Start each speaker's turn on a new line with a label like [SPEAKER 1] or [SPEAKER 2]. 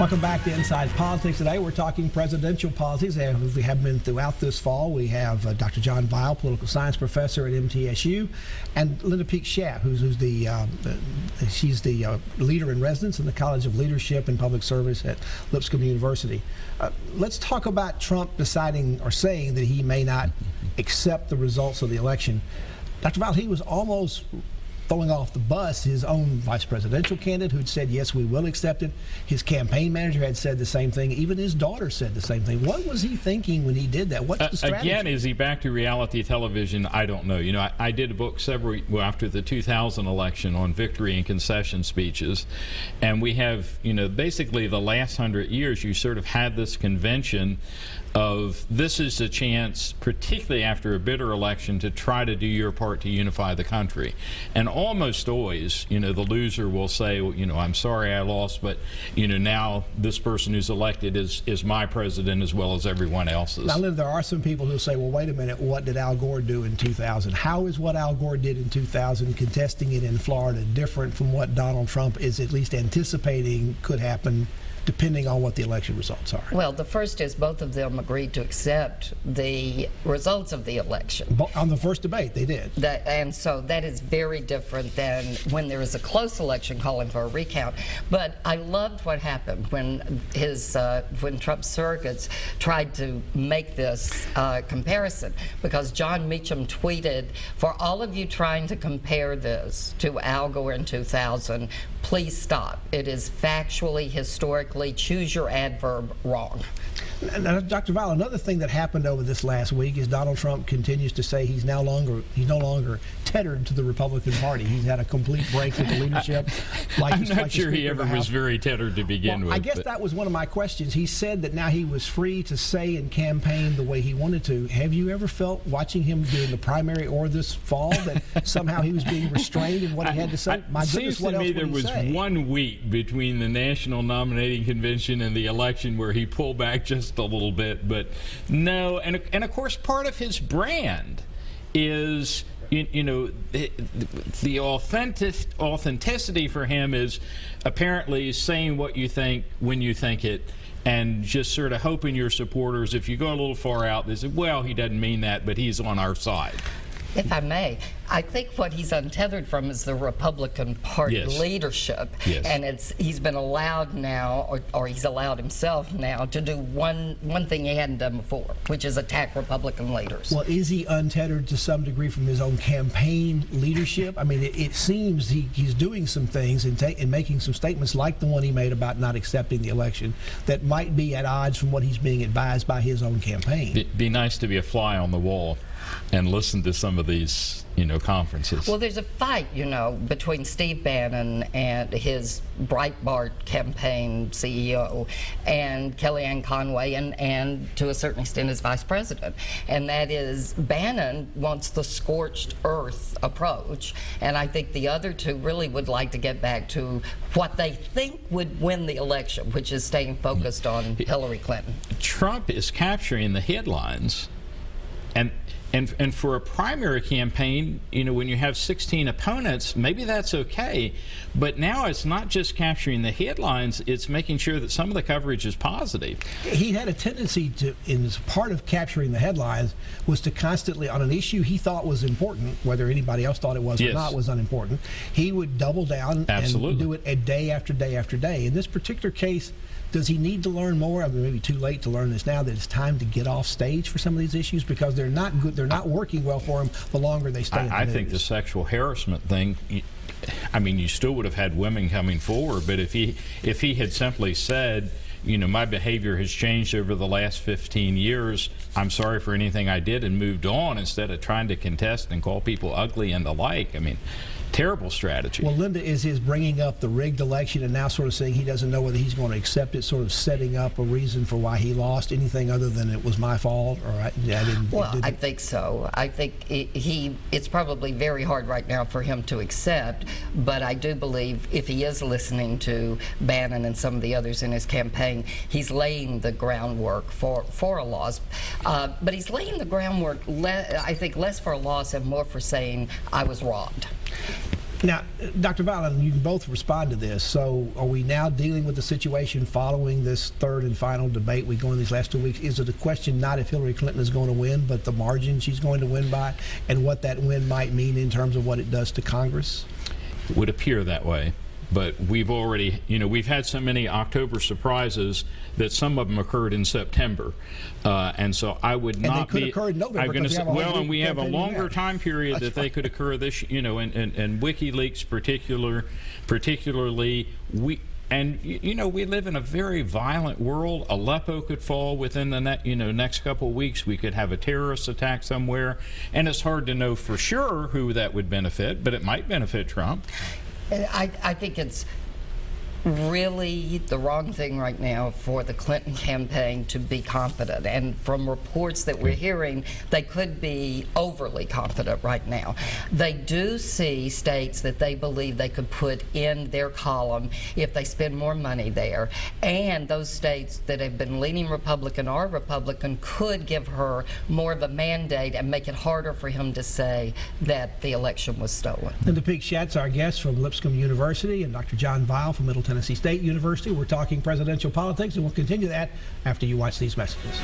[SPEAKER 1] Welcome back to Inside Politics. Today we're talking presidential politics. We have been throughout this fall. We have Dr. John Weil, political science professor at MTSU, and Linda Peek-Schaap, who's the leader in residence in the College of Leadership and Public Service at Lipscomb University. Let's talk about Trump deciding or saying that he may not accept the results of the election. Dr. Weil, he was almost throwing off the bus his own vice presidential candidate who'd said, yes, we will accept it. His campaign manager had said the same thing. Even his daughter said the same thing. What was he thinking when he did that? What's the strategy?
[SPEAKER 2] Again, is he back to reality television? I don't know. You know, I did a book after the 2000 election on victory and concession speeches. And we have, you know, basically the last 100 years, you sort of had this convention of this is a chance, particularly after a bitter election, to try to do your part to unify the country. And almost always, you know, the loser will say, well, you know, I'm sorry I lost, but, you know, now this person who's elected is my president as well as everyone else's.
[SPEAKER 1] Now, Lynn, there are some people who say, well, wait a minute, what did Al Gore do in 2000? How is what Al Gore did in 2000, contesting it in Florida, different from what Donald Trump is at least anticipating could happen, depending on what the election results are?
[SPEAKER 3] Well, the first is both of them agreed to accept the results of the election.
[SPEAKER 1] On the first debate, they did.
[SPEAKER 3] And so that is very different than when there is a close election calling for a recount. But I loved what happened when Trump's surrogates tried to make this comparison, because John Meacham tweeted, for all of you trying to compare this to Al Gore in 2000, please stop. It is factually, historically, choose your adverb, wrong.
[SPEAKER 1] Now, Dr. Weil, another thing that happened over this last week is Donald Trump continues to say he's no longer tethered to the Republican Party. He's had a complete break with the leadership.
[SPEAKER 2] I'm not sure he ever was very tethered to begin with.
[SPEAKER 1] I guess that was one of my questions. He said that now he was free to say and campaign the way he wanted to. Have you ever felt, watching him during the primary or this fall, that somehow he was being restrained in what he had to say?
[SPEAKER 2] My goodness, what else would he say? It seems to me there was 1 week between the National Nominating Convention and the election where he pulled back just a little bit, but no, and of course part of his brand is, you know, the authenticity for him is apparently saying what you think when you think it, and just sort of hoping your supporters, if you go a little far out, they say, well, he doesn't mean that, but he's on our side.
[SPEAKER 3] If I may, I think what he's untethered from is the Republican Party leadership.
[SPEAKER 2] Yes.
[SPEAKER 3] And he's been allowed now, or he's allowed himself now, to do one thing he hadn't done before, which is attack Republican leaders.
[SPEAKER 1] Well, is he untethered to some degree from his own campaign leadership? I mean, it seems he's doing some things and making some statements like the one he made about not accepting the election that might be at odds from what he's being advised by his own campaign.
[SPEAKER 2] It'd be nice to be a fly on the wall and listen to some of these, you know, conferences.
[SPEAKER 3] Well, there's a fight, you know, between Steve Bannon and his Breitbart campaign CEO and Kellyanne Conway and to a certain extent his vice president. And that is, Bannon wants the scorched earth approach, and I think the other two really would like to get back to what they think would win the election, which is staying focused on Hillary Clinton.
[SPEAKER 2] Trump is capturing the headlines. And for a primary campaign, you know, when you have 16 opponents, maybe that's okay. But now it's not just capturing the headlines, it's making sure that some of the coverage is positive.
[SPEAKER 1] He had a tendency to, in part of capturing the headlines, was to constantly, on an issue he thought was important, whether anybody else thought it was or not was unimportant, he would double down and do it a day after day after day. In this particular case, does he need to learn more? I mean, maybe too late to learn this now, that it's time to get off stage for some of these issues, because they're not good. They're not working well for him the longer they stay in the news.
[SPEAKER 2] I think the sexual harassment thing, I mean, you still would have had women coming forward, but if he had simply said, you know, my behavior has changed over the last 15 years, I'm sorry for anything I did, and moved on, instead of trying to contest and call people ugly and the like, I mean, terrible strategy.
[SPEAKER 1] Well, Linda, is his bringing up the rigged election and now sort of saying he doesn't know whether he's going to accept it, sort of setting up a reason for why he lost? Anything other than it was my fault? Or I
[SPEAKER 3] think so. I think it's probably very hard right now for him to accept, but I do believe if he is listening to Bannon and some of the others in his campaign, he's laying the groundwork for a loss. But he's laying the groundwork, I think, less for a loss and more for saying, I was robbed.
[SPEAKER 1] Now, Dr. Valen, you can both respond to this. So are we now dealing with the situation following this third and final debate we go in these last 2 weeks? Is it a question not if Hillary Clinton is going to win, but the margin she's going to win by, and what that win might mean in terms of what it does to Congress?
[SPEAKER 2] It would appear that way. But we've already, we've had so many October surprises that some of them occurred in September, and so I would not be.
[SPEAKER 1] And they could occur in November.
[SPEAKER 2] I'm going to say, well, and we have a longer
[SPEAKER 1] event.
[SPEAKER 2] time period that they could occur this, and WikiLeaks particularly we live in a very violent world. Aleppo could fall within the next couple of weeks. We could have a terrorist attack somewhere, and it's hard to know for sure who that would benefit, but it might benefit Trump.
[SPEAKER 3] I think it's really the wrong thing right now for the Clinton campaign to be confident. And from reports that we're hearing, they could be overly confident right now. They do see states that they believe they could put in their column if they spend more money there. And those states that have been leaning Republican or Republican could give her more of a mandate and make it harder for him to say that the election was stolen.
[SPEAKER 1] Linda Peake-Schatz, our guest from Lipscomb University, and Dr. John Weil from Middle Tennessee State University. We're talking presidential politics, and we'll continue that after you watch these messages.